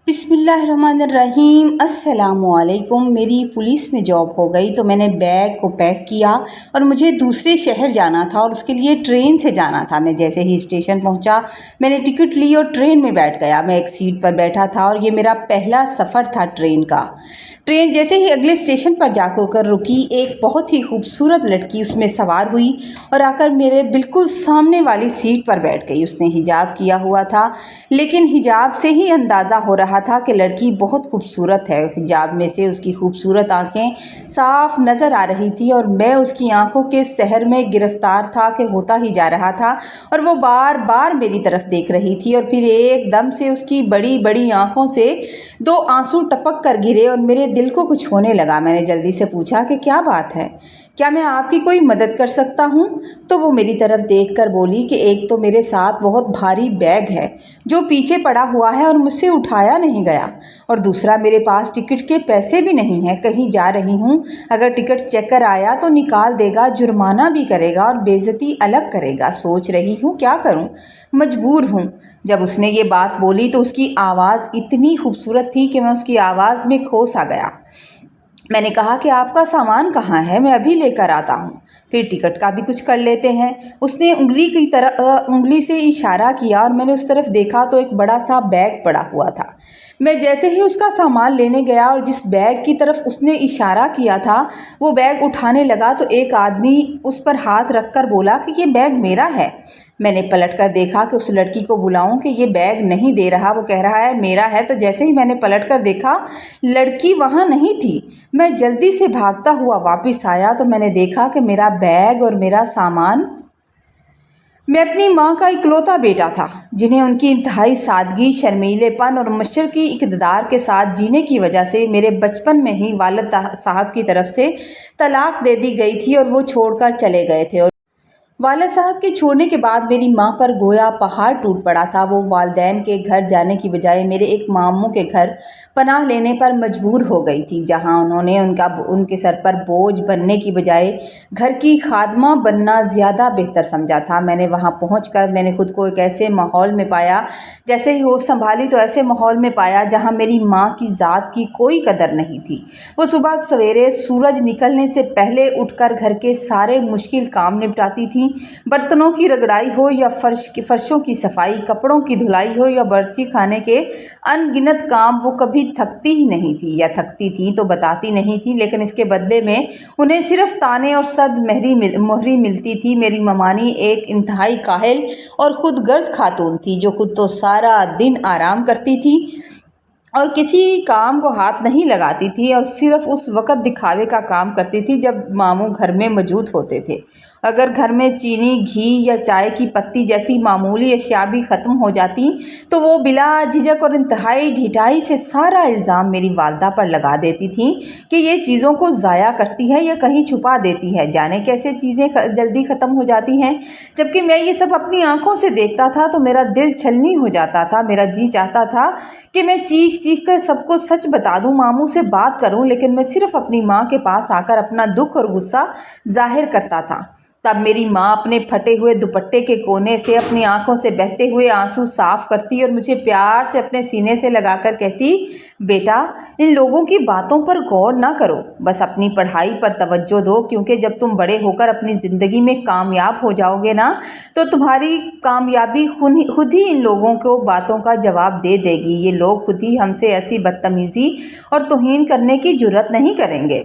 बिस्मिल्लाहिर्रहमानिर्रहीम। अस्सलाम वालेकुम। मेरी पुलिस में जॉब हो गई तो मैंने बैग को पैक किया और मुझे दूसरे शहर जाना था और उसके लिए ट्रेन से जाना था। मैं जैसे ही स्टेशन पहुंचा मैंने टिकट ली और ट्रेन में बैठ गया। मैं एक सीट पर बैठा था और ये मेरा पहला सफ़र था ट्रेन का। ट्रेन जैसे ही अगले स्टेशन पर जाकर रुकी, एक बहुत ही खूबसूरत लड़की उसमें सवार हुई और आकर मेरे बिल्कुल सामने वाली सीट पर बैठ गई। उसने हिजाब किया हुआ था, लेकिन हिजाब से ही अंदाज़ा हो रहा था कि लड़की बहुत खूबसूरत है। हिजाब में से उसकी खूबसूरत आंखें साफ नज़र आ रही थी और मैं उसकी आंखों के सहर में गिरफ्तार था कि होता ही जा रहा था और वो बार बार मेरी तरफ देख रही थी। और फिर एकदम से उसकी बड़ी बड़ी आंखों से दो आंसू टपक कर गिरे और मेरे दिल को कुछ होने लगा। मैंने जल्दी से पूछा कि क्या बात है, क्या मैं आपकी कोई मदद कर सकता हूँ? तो वो मेरी तरफ देखकर बोली कि एक तो मेरे साथ बहुत भारी बैग है जो पीछे पड़ा हुआ है और मुझसे उठाया नहीं गया, और दूसरा मेरे पास टिकट के पैसे भी नहीं हैं। कहीं जा रही हूँ, अगर टिकट चेकर आया तो निकाल देगा, जुर्माना भी करेगा और बेइज्जती अलग करेगा। सोच रही हूँ क्या करूँ, मजबूर हूँ। जब उसने ये बात बोली तो उसकी आवाज़ इतनी खूबसूरत थी कि मैं उसकी आवाज़ में खो सा गया। मैंने कहा कि आपका सामान कहाँ है, मैं अभी लेकर आता हूँ, फिर टिकट का भी कुछ कर लेते हैं। उसने उंगली से इशारा किया और मैंने उस तरफ देखा तो एक बड़ा सा बैग पड़ा हुआ था। मैं जैसे ही उसका सामान लेने गया और जिस बैग की तरफ उसने इशारा किया था वो बैग उठाने लगा तो एक आदमी उस पर हाथ रखकर बोला कि ये बैग मेरा है। मैंने पलटकर देखा कि उस लड़की को बुलाऊं कि ये बैग नहीं दे रहा, वो कह रहा है मेरा है। तो जैसे ही मैंने पलटकर देखा लड़की वहाँ नहीं थी। मैं जल्दी से भागता हुआ वापस आया तो मैंने देखा कि मेरा बैग और मेरा सामान। मैं अपनी माँ का इकलौता बेटा था जिन्हें उनकी इंतहाई सादगी, शर्मीलेपन और मशरकी इक़्तिदार के साथ जीने की वजह से मेरे बचपन में ही वालिद साहब की तरफ से तलाक दे दी गई थी और वो छोड़कर चले गए थे। और वालिद साहब के छोड़ने के बाद मेरी माँ पर गोया पहाड़ टूट पड़ा था। वो वालिदैन के घर जाने की बजाय मेरे एक मामू के घर पनाह लेने पर मजबूर हो गई थी, जहाँ उन्होंने उनके सर पर बोझ बनने की बजाय घर की खादमा बनना ज़्यादा बेहतर समझा था। मैंने वहाँ पहुँचकर मैंने खुद को एक ऐसे माहौल में पाया, जैसे ही होश संभाली तो ऐसे माहौल में पाया जहाँ मेरी माँ की ज़ात की कोई कदर नहीं थी। वो सुबह सवेरे सूरज निकलने से पहले उठकर घर के सारे मुश्किल काम निपटाती थी। बर्तनों की रगड़ाई हो या फर्शों की सफाई, कपड़ों की धुलाई हो या बावर्ची खाने के अनगिनत काम, वो कभी थकती ही नहीं थी, या थकती थी तो बताती नहीं थी, लेकिन इसके बदले में उन्हें सिर्फ ताने और सद मोहरी मिलती थी। मेरी ममानी एक इंतहाई काहिल और खुद गर्ज खातून थी जो खुद तो सारा दिन आराम करती थी और किसी काम को हाथ नहीं लगाती थी और सिर्फ उस वक़्त दिखावे का काम करती थी जब मामू घर में मौजूद होते थे। अगर घर में चीनी, घी या चाय की पत्ती जैसी मामूली अशिया भी ख़त्म हो जाती तो वो बिला झिझक और इंतहाई ढिठाई से सारा इल्ज़ाम मेरी वालदा पर लगा देती थी कि ये चीज़ों को ज़ाया करती है या कहीं छुपा देती है। जाने कैसे चीज़ें जल्दी ख़त्म हो जाती हैं। जबकि मैं ये सब अपनी आंखों से देखता था तो मेरा दिल छलनी हो जाता था। मेरा जी चाहता था कि मैं चीख चीख कर सबको सच बता दूं, मामू से बात करूं, लेकिन मैं सिर्फ अपनी माँ के पास आकर अपना दुख और गुस्सा जाहिर करता था। तब मेरी माँ अपने फटे हुए दुपट्टे के कोने से अपनी आंखों से बहते हुए आंसू साफ करती और मुझे प्यार से अपने सीने से लगाकर कहती, बेटा इन लोगों की बातों पर गौर ना करो, बस अपनी पढ़ाई पर तवज्जो दो, क्योंकि जब तुम बड़े होकर अपनी ज़िंदगी में कामयाब हो जाओगे ना तो तुम्हारी कामयाबी खुद ही इन लोगों को बातों का जवाब दे देगी। ये लोग खुद ही हमसे ऐसी बदतमीज़ी और तौहीन करने की जुर्रत नहीं करेंगे।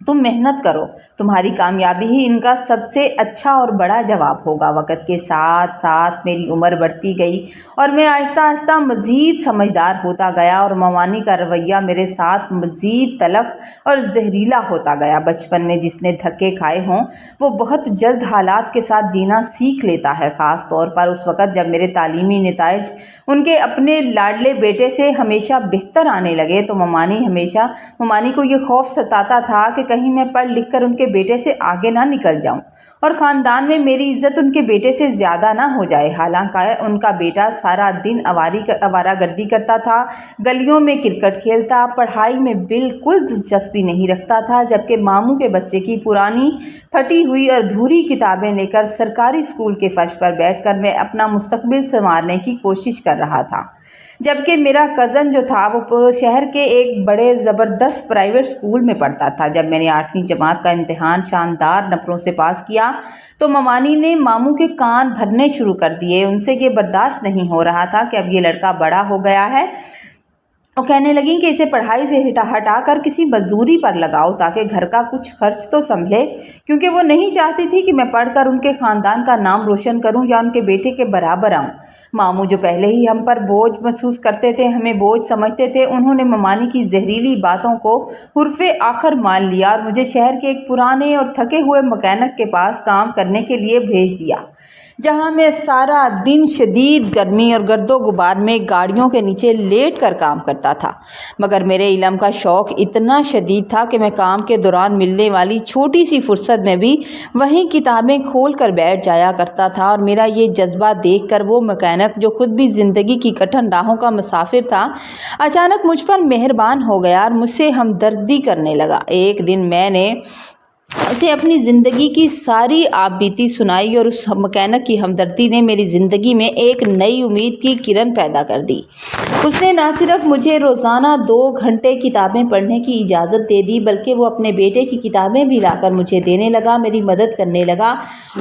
तुम मेहनत करो, तुम्हारी कामयाबी ही इनका सबसे अच्छा और बड़ा जवाब होगा। वक़्त के साथ साथ मेरी उम्र बढ़ती गई और मैं आहिस्ता आहिस्ता मज़ीद समझदार होता गया और ममानी का रवैया मेरे साथ मज़ीद तलख़ और जहरीला होता गया। बचपन में जिसने धक्के खाए हों वो बहुत जल्द हालात के साथ जीना सीख लेता है, ख़ास तौर पर उस वक़्त जब मेरे तालीमी नताइज उनके अपने लाडले बेटे से हमेशा बेहतर आने लगे तो ममानी को ये खौफ सताता था कि कहीं मैं पढ़ लिख कर उनके बेटे से आगे ना निकल जाऊं और ख़ानदान में मेरी इज्जत उनके बेटे से ज़्यादा ना हो जाए। हालांकि उनका बेटा सारा दिन आवारागर्दी करता था, गलियों में क्रिकेट खेलता, पढ़ाई में बिल्कुल दिलचस्पी नहीं रखता था, जबकि मामू के बच्चे की पुरानी फटी हुई और अधूरी किताबें लेकर सरकारी स्कूल के फर्श पर बैठकर मैं अपना मुस्तकबिल संवारने की कोशिश कर रहा था। जबकि मेरा कज़न जो था वो शहर के एक बड़े ज़बरदस्त प्राइवेट स्कूल में पढ़ता था। जब मैंने 8वीं जमात का इम्तिहान शानदार नंबरों से पास किया तो ममानी ने मामू के कान भरने शुरू कर दिए। उनसे ये बर्दाश्त नहीं हो रहा था कि अब ये लड़का बड़ा हो गया है। और कहने लगी कि इसे पढ़ाई से हटा कर किसी मजदूरी पर लगाओ ताकि घर का कुछ खर्च तो संभले, क्योंकि वो नहीं चाहती थी कि मैं पढ़कर उनके ख़ानदान का नाम रोशन करूं या उनके बेटे के बराबर आऊं। मामू जो पहले ही हम पर बोझ महसूस करते थे, हमें बोझ समझते थे, उन्होंने ममानी की जहरीली बातों को हुर्फ़े आखिर मान लिया और मुझे शहर के एक पुराने और थके हुए मैकेनिक के पास काम करने के लिए भेज दिया, जहां मैं सारा दिन शदीद गर्मी और गर्दो गुबार में गाड़ियों के नीचे लेट कर काम करता था। मगर मेरे इल्म का शौक़ इतना शदीद था कि मैं काम के दौरान मिलने वाली छोटी सी फुर्सत में भी वहीं किताबें खोल कर बैठ जाया करता था। और मेरा ये जज्बा देख कर वो मैकेनिक, जो खुद भी ज़िंदगी की कठिन राहों का मुसाफिर था, अचानक मुझ पर मेहरबान हो गया और मुझसे हमदर्दी करने लगा। एक दिन मैंने उसे अपनी ज़िंदगी की सारी आपबीती सुनाई और उस मैकेनिक की हमदर्दी ने मेरी ज़िंदगी में एक नई उम्मीद की किरण पैदा कर दी। उसने न सिर्फ मुझे रोज़ाना 2 घंटे किताबें पढ़ने की इजाज़त दे दी, बल्कि वो अपने बेटे की किताबें भी लाकर मुझे देने लगा, मेरी मदद करने लगा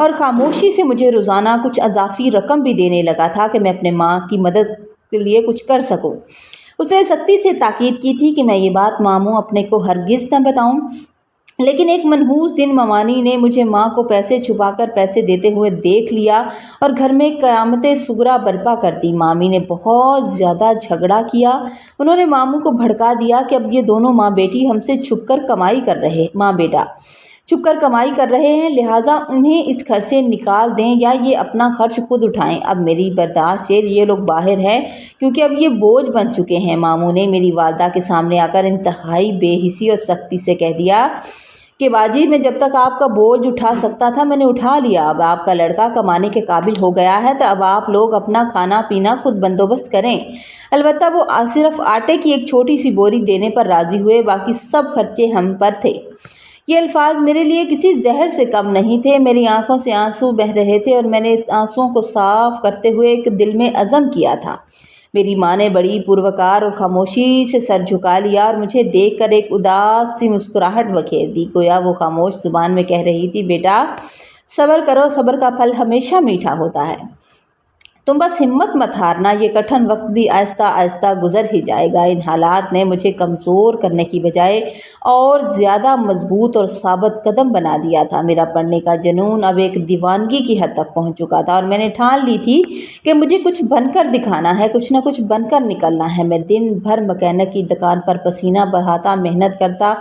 और खामोशी से मुझे रोज़ाना कुछ अज़ाफ़ी रकम भी देने लगा था कि मैं अपने माँ की मदद के लिए कुछ कर सकूँ। उसने सख्ती से ताकीद की थी कि मैं ये बात मामू अपने को हरगिज़ न बताऊँ। लेकिन एक मनहूस दिन ममानी ने मुझे माँ को पैसे छुपाकर पैसे देते हुए देख लिया और घर में क़यामत सुगरा बर्पा कर दी। मामी ने बहुत ज़्यादा झगड़ा किया। उन्होंने मामू को भड़का दिया कि अब ये दोनों माँ बेटा हमसे छुपकर कमाई कर रहे हैं, लिहाजा उन्हें इस घर से निकाल दें या ये अपना खर्च खुद उठाएं। अब मेरी बर्दाश्त से ये लोग बाहर हैं, क्योंकि अब ये बोझ बन चुके हैं। मामू ने मेरी वालदा के सामने आकर इंतहाई बेहिसी और सख्ती से कह दिया कि बाजी, मैं जब तक आपका बोझ उठा सकता था मैंने उठा लिया। अब आपका लड़का कमाने के काबिल हो गया है, तो अब आप लोग अपना खाना पीना खुद बंदोबस्त करें। अलबत्ता वो सिर्फ आटे की एक छोटी सी बोरी देने पर राज़ी हुए, बाकी सब खर्चे हम पर थे। ये अल्फाज मेरे लिए किसी जहर से कम नहीं थे। मेरी आंखों से आंसू बह रहे थे और मैंने आंसुओं को साफ करते हुए एक दिल में अज़म किया था। मेरी माँ ने बड़ी पुरवकार और खामोशी से सर झुका लिया और मुझे देखकर एक उदास सी मुस्कुराहट बखेर दी, गोया वो खामोश जुबान में कह रही थी, बेटा सब्र करो, सब्र का फल हमेशा मीठा होता है। तुम बस हिम्मत मत हारना, ये कठिन वक्त भी आहिस्ता आहिस्ता गुजर ही जाएगा। इन हालात ने मुझे कमज़ोर करने की बजाय और ज़्यादा मजबूत और साबित कदम बना दिया था। मेरा पढ़ने का जुनून अब एक दीवानगी की हद तक पहुंच चुका था और मैंने ठान ली थी कि मुझे कुछ बनकर दिखाना है, कुछ न कुछ बनकर निकलना है। मैं दिन भर मैकेनिक की दुकान पर पसीना बहाता मेहनत करता,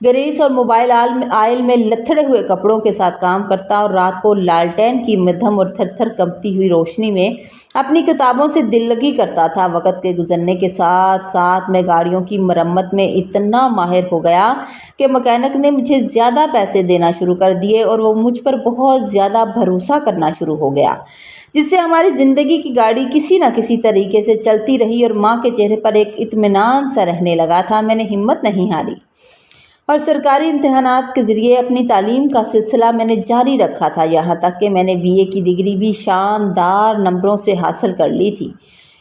ग्रीस और मोबाइल आयल में लथड़े हुए कपड़ों के साथ काम करता और रात को लालटेन की मध्यम और थर थर कंपती हुई रोशनी में अपनी किताबों से दिल लगी करता था। वक़्त के गुजरने के साथ साथ मैं गाड़ियों की मरम्मत में इतना माहिर हो गया कि मैकेनिक ने मुझे ज़्यादा पैसे देना शुरू कर दिए और वो मुझ पर बहुत ज़्यादा भरोसा करना शुरू हो गया, जिससे हमारी ज़िंदगी की गाड़ी किसी न किसी तरीके से चलती रही और माँ के चेहरे पर एक इत्मीनान सा रहने लगा था। मैंने हिम्मत नहीं हारी और सरकारी इम्तिहानात के ज़रिए अपनी तालीम का सिलसिला मैंने जारी रखा था, यहाँ तक कि मैंने BA की डिग्री भी शानदार नंबरों से हासिल कर ली थी।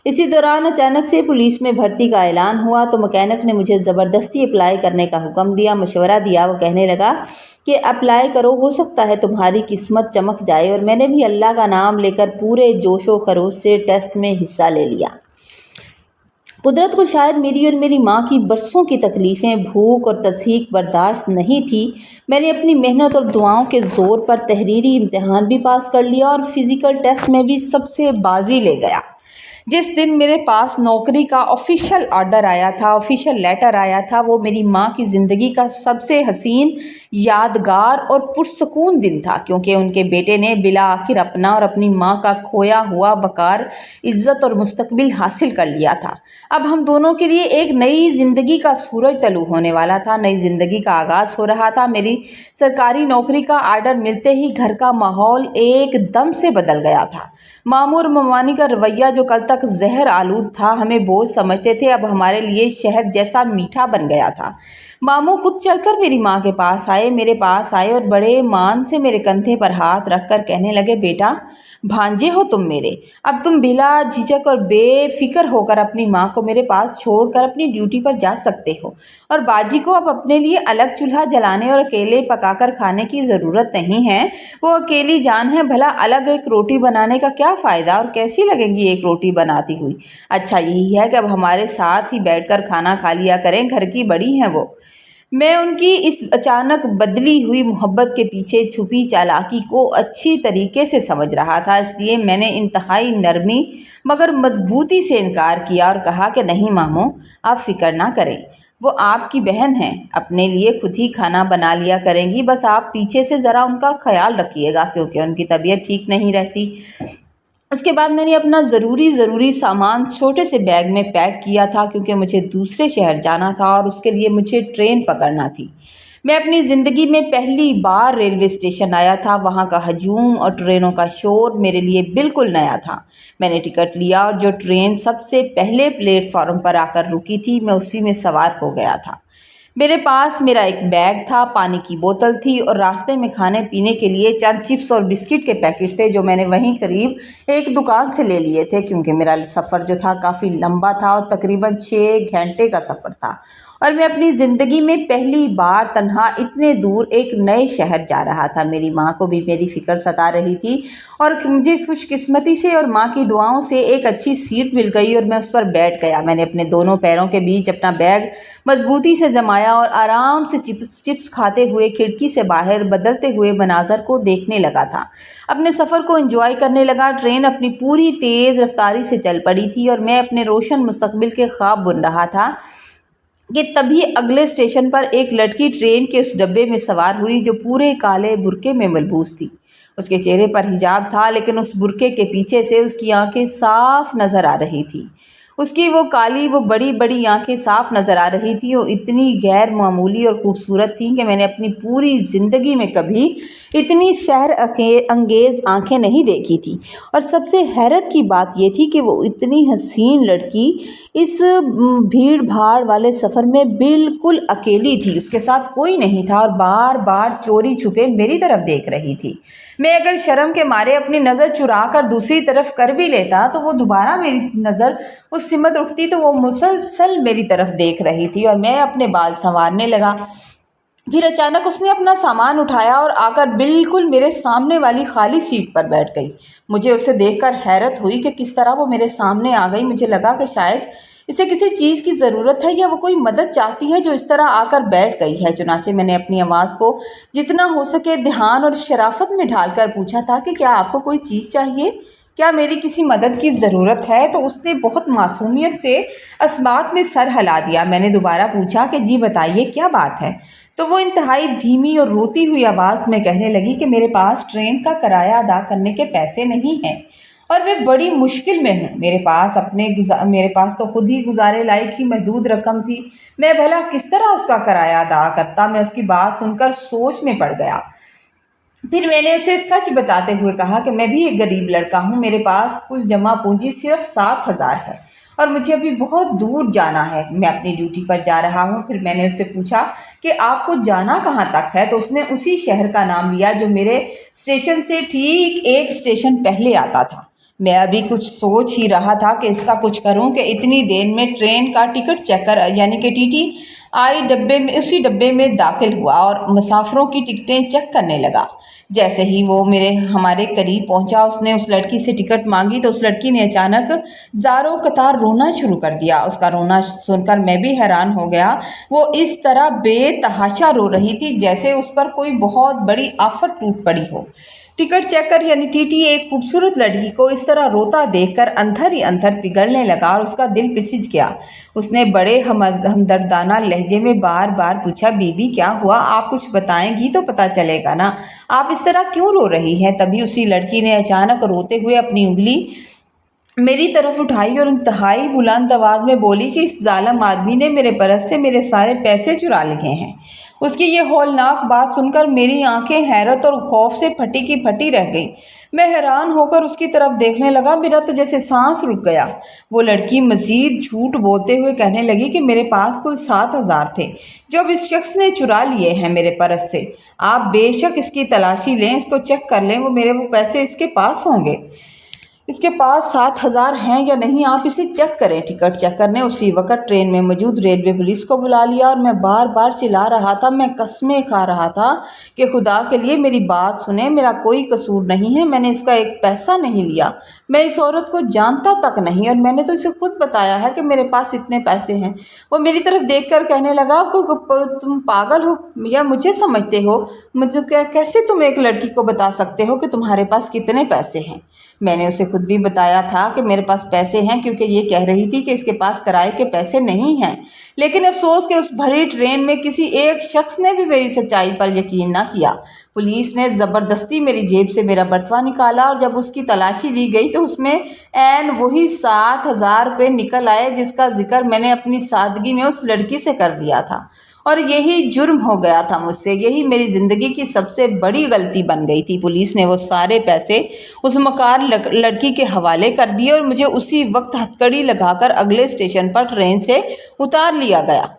इसी दौरान अचानक से पुलिस में भर्ती का ऐलान हुआ तो मैकेनिक ने मुझे ज़बरदस्ती अप्लाई करने का हुक्म दिया, मशवरा दिया। वो कहने लगा कि अप्लाई करो, हो सकता है तुम्हारी किस्मत चमक जाए। और मैंने भी अल्लाह का नाम लेकर पूरे जोशो खरोश से टेस्ट में हिस्सा ले लिया। कुदरत को शायद मेरी और मेरी माँ की बरसों की तकलीफ़ें, भूख और तज़हीक बर्दाश्त नहीं थी। मैंने अपनी मेहनत और दुआओं के ज़ोर पर तहरीरी इम्तिहान भी पास कर लिया और फ़िज़िकल टेस्ट में भी सबसे बाजी ले गया। जिस दिन मेरे पास नौकरी का ऑफिशियल ऑर्डर आया था, ऑफिशियल लेटर आया था, वो मेरी माँ की ज़िंदगी का सबसे हसीन, यादगार और पुरसकून दिन था, क्योंकि उनके बेटे ने बिला आखिर अपना और अपनी माँ का खोया हुआ वक़ार, इज़्ज़त और मुस्तकबिल हासिल कर लिया था। अब हम दोनों के लिए एक नई ज़िंदगी का सूरज तलू होने वाला था, नई ज़िंदगी का आगाज़ हो रहा था। मेरी सरकारी नौकरी का आर्डर मिलते ही घर का माहौल एकदम से बदल गया था। मामू और ममानी का रवैया, जो कल तक जहर आलूद था, हमें बोझ समझते थे, अब हमारे लिए शहद जैसा मीठा बन गया था। मामू खुद चलकर मेरी माँ के पास आए, मेरे पास आए और बड़े मान से मेरे कंधे पर हाथ रखकर कहने लगे, बेटा, भांजे हो तुम मेरे, अब तुम बिला झिझक और बेफिक्र होकर अपनी माँ को मेरे पास छोड़कर अपनी ड्यूटी पर जा सकते हो, और बाजी को अब अपने लिए अलग चूल्हा जलाने और अकेले पकाकर खाने की ज़रूरत नहीं है। वो अकेली जान है, भला अलग एक रोटी बनाने का क्या फ़ायदा, और कैसी लगेगी एक रोटी बनाती हुई। अच्छा यही है कि अब हमारे साथ ही बैठकर खाना खा लिया करें, घर की बड़ी हैं वो। मैं उनकी इस अचानक बदली हुई मोहब्बत के पीछे छुपी चालाकी को अच्छी तरीके से समझ रहा था, इसलिए मैंने इंतहाई नरमी मगर मजबूती से इनकार किया और कहा कि नहीं मामू, आप फिक्र ना करें, वो आपकी बहन है, अपने लिए खुद ही खाना बना लिया करेंगी, बस आप पीछे से ज़रा उनका ख्याल रखिएगा, क्योंकि उनकी तबीयत ठीक नहीं रहती। उसके बाद मैंने अपना ज़रूरी सामान छोटे से बैग में पैक किया था, क्योंकि मुझे दूसरे शहर जाना था और उसके लिए मुझे ट्रेन पकड़ना थी। मैं अपनी ज़िंदगी में पहली बार रेलवे स्टेशन आया था। वहाँ का हजूम और ट्रेनों का शोर मेरे लिए बिल्कुल नया था। मैंने टिकट लिया और जो ट्रेन सबसे पहले प्लेटफॉर्म पर आकर रुकी थी, मैं उसी में सवार हो गया था। मेरे पास मेरा एक बैग था, पानी की बोतल थी और रास्ते में खाने पीने के लिए चंद चिप्स और बिस्किट के पैकेट थे, जो मैंने वहीं करीब एक दुकान से ले लिए थे, क्योंकि मेरा सफ़र जो था काफ़ी लंबा था और तकरीबन 6 घंटे का सफ़र था, और मैं अपनी ज़िंदगी में पहली बार तन्हा इतने दूर एक नए शहर जा रहा था। मेरी माँ को भी मेरी फ़िक्र सता रही थी, और मुझे खुशकिस्मती से और माँ की दुआओं से एक अच्छी सीट मिल गई और मैं उस पर बैठ गया। मैंने अपने दोनों पैरों के बीच अपना बैग मजबूती से जमाया और आराम से चिप्स खाते हुए खिड़की से बाहर बदलते हुए मनाजर को देखने लगा था। अपने सफ़र को एंजॉय करने लगा। ट्रेन अपनी पूरी तेज़ रफ्तारी से चल पड़ी थी और मैं अपने रोशन मुस्तकबिल के ख्वाब बुन रहा था कि तभी अगले स्टेशन पर एक लड़की ट्रेन के उस डब्बे में सवार हुई, जो पूरे काले बुर्के में मलबूस थी। उसके चेहरे पर हिजाब था, लेकिन उस बुर्के के पीछे से उसकी आंखें साफ नज़र आ रही थी। उसकी वो काली, वो बड़ी बड़ी आंखें साफ नज़र आ रही थी। वो इतनी गैर मामूली और ख़ूबसूरत थी कि मैंने अपनी पूरी ज़िंदगी में कभी इतनी सहर अंगेज़ आंखें नहीं देखी थी। और सबसे हैरत की बात ये थी कि वो इतनी हसीन लड़की इस भीड़ भाड़ वाले सफ़र में बिल्कुल अकेली थी। उसके साथ कोई नहीं था और बार बार चोरी छुपे मेरी तरफ देख रही थी। मैं अगर शर्म के मारे अपनी नज़र चुरा कर दूसरी तरफ कर भी लेता, तो वो दोबारा मेरी नज़र उस सिमत उठती, तो वो मुसलसल मेरी तरफ देख रही थी और मैं अपने बाल संवारने लगा। फिर अचानक उसने अपना सामान उठाया और आकर बिल्कुल मेरे सामने वाली खाली सीट पर बैठ गई। मुझे उसे देखकर हैरत हुई कि किस तरह वो मेरे सामने आ गई। मुझे लगा कि शायद इसे किसी चीज़ की ज़रूरत है या वो कोई मदद चाहती है, जो इस तरह आकर बैठ गई है। चुनाचे मैंने अपनी आवाज़ को जितना हो सके ध्यान और शराफत में ढालकर पूछा था कि क्या आपको कोई चीज़ चाहिए, क्या मेरी किसी मदद की ज़रूरत है? तो उसने बहुत मासूमियत से अस्मात में सर हिला दिया। मैंने दोबारा पूछा कि जी बताइए, क्या बात है? तो वो इंतहाई धीमी और रोती हुई आवाज़ में कहने लगी कि मेरे पास ट्रेन का किराया अदा करने के पैसे नहीं हैं और मैं बड़ी मुश्किल में हूँ। मेरे पास तो खुद ही गुजारे लायक ही महदूद रकम थी। मैं भला किस तरह उसका किराया अदा करता? मैं उसकी बात सुनकर सोच में पड़ गया। फिर मैंने उसे सच बताते हुए कहा कि मैं भी एक गरीब लड़का हूँ। मेरे पास कुल जमा पूंजी सिर्फ 7,000 है और मुझे अभी बहुत दूर जाना है। मैं अपनी ड्यूटी पर जा रहा हूँ। फिर मैंने उससे पूछा कि आपको जाना कहाँ तक है, तो उसने उसी शहर का नाम लिया जो मेरे स्टेशन से ठीक एक स्टेशन पहले आता था। मैं अभी कुछ सोच ही रहा था कि इसका कुछ करूं कि इतनी देर में ट्रेन का टिकट चेकर यानी कि टीटी उसी डब्बे में दाखिल हुआ और मुसाफिरों की टिकटें चेक करने लगा। जैसे ही वो हमारे करीब पहुंचा, उसने उस लड़की से टिकट मांगी तो उस लड़की ने अचानक ज़ारो कतार रोना शुरू कर दिया। उसका रोना सुनकर मैं भी हैरान हो गया। वो इस तरह बेतहाशा रो रही थी जैसे उस पर कोई बहुत बड़ी आफत टूट पड़ी हो। टिकट चेकर यानी टीटी एक खूबसूरत लड़की को इस तरह रोता देखकर अंदर ही अंदर पिघलने लगा और उसका दिल पिसिज गया। उसने बड़े हमदर्दाना लहजे में बार बार पूछा, बीबी क्या हुआ, आप कुछ बताएंगी तो पता चलेगा ना, आप इस तरह क्यों रो रही हैं। तभी उसी लड़की ने अचानक रोते हुए अपनी उंगली मेरी तरफ उठाई और इंतहाई बुलंद आवाज़ में बोली कि इस जालिम आदमी ने मेरे पर्स से मेरे सारे पैसे चुरा लिए हैं। उसकी ये हौलनाक बात सुनकर मेरी आंखें हैरत और खौफ से फटी की फटी रह गई। मैं हैरान होकर उसकी तरफ देखने लगा, मेरा तो जैसे सांस रुक गया। वो लड़की मज़ीद झूठ बोलते हुए कहने लगी कि मेरे पास कुल 7,000 थे जो अब इस शख्स ने चुरा लिए हैं मेरे पर्स से। आप बेशक इसकी तलाशी लें, इसको चेक कर लें, वो पैसे इसके पास होंगे। इसके पास 7,000 हैं या नहीं, आप इसे चेक करें। टिकट चेकर ने उसी वक्त ट्रेन में मौजूद रेलवे पुलिस को बुला लिया और मैं बार बार चिल्ला रहा था, मैं कस्में खा रहा था कि खुदा के लिए मेरी बात सुने, मेरा कोई कसूर नहीं है, मैंने इसका एक पैसा नहीं लिया, मैं इस औरत को जानता तक नहीं और मैंने तो इसे खुद बताया है कि मेरे पास इतने पैसे हैं। वो मेरी तरफ देखकर कहने लगा, तुम पागल हो या मुझे समझते हो, मुझे कैसे तुम एक लड़की को बता सकते हो कि तुम्हारे पास कितने पैसे हैं। मैंने उसे खुद भी बताया था कि मेरे पास पैसे हैं, क्योंकि ये कह रही थी कि इसके पास किराए के पैसे नहीं हैं। लेकिन अफसोस कि उस भरी ट्रेन में किसी एक शख्स ने भी मेरी सच्चाई पर यकीन ना किया। पुलिस ने ज़बरदस्ती मेरी जेब से मेरा बटुआ निकाला और जब उसकी तलाशी ली गई तो उसमें ऐन वही 7,000 रुपये निकल आए जिसका जिक्र मैंने अपनी सादगी में उस लड़की से कर दिया था। और यही जुर्म हो गया था मुझसे, यही मेरी ज़िंदगी की सबसे बड़ी गलती बन गई थी। पुलिस ने वो सारे पैसे उस मकार लड़की के हवाले कर दिए और मुझे उसी वक्त हथकड़ी लगाकर अगले स्टेशन पर ट्रेन से उतार लिया गया,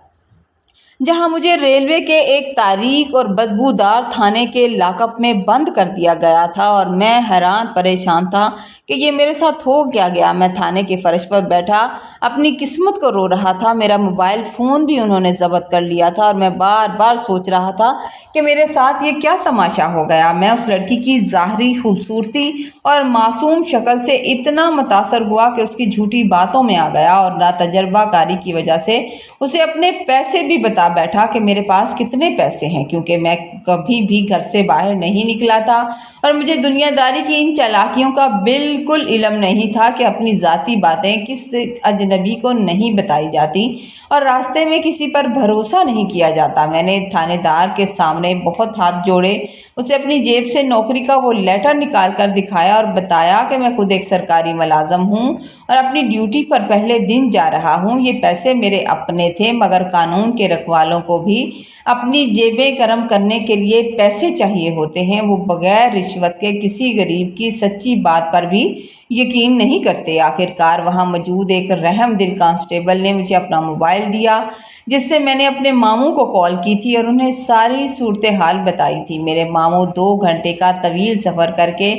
जहां मुझे रेलवे के एक तारीक और बदबूदार थाने के लॉकअप में बंद कर दिया गया था। और मैं हैरान परेशान था कि ये मेरे साथ हो क्या गया। मैं थाने के फर्श पर बैठा अपनी किस्मत को रो रहा था। मेरा मोबाइल फ़ोन भी उन्होंने ज़ब्त कर लिया था और मैं बार बार सोच रहा था कि मेरे साथ ये क्या तमाशा हो गया। मैं उस लड़की की ज़ाहरी खूबसूरती और मासूम शक्ल से इतना मुतासर हुआ कि उसकी झूठी बातों में आ गया और नातजर्बाकारी की वजह से उसे अपने पैसे भी बता बैठा कि मेरे पास कितने पैसे हैं, क्योंकि मैं कभी भी घर से बाहर नहीं निकला था और मुझे दुनियादारी की इन चालाकियों का बिल्कुल इल्म नहीं था कि अपनी ज़ाती बातें किस अजनबी को नहीं बताई जाती और रास्ते में किसी पर भरोसा नहीं किया जाता। मैंने थानेदार के सामने बहुत हाथ जोड़े, उसे अपनी जेब से नौकरी का वो लेटर निकाल कर दिखाया और बताया कि मैं खुद एक सरकारी मुलाजम हूँ और अपनी ड्यूटी पर पहले दिन जा रहा हूँ। ये पैसे मेरे अपने थे, मगर कानून के रखवालों को भी अपनी जेबें गर्म करने के लिए पैसे चाहिए होते हैं। वो बगैर रिश्वत के किसी गरीब की सच्ची बात पर भी यकीन नहीं करते। आखिरकार वहाँ मौजूद एक रहमदिल कांस्टेबल ने मुझे अपना मोबाइल दिया, जिससे मैंने अपने मामू को कॉल की थी और उन्हें सारी सूरत हाल बताई थी। मेरे मामू 2 घंटे का तवील सफ़र करके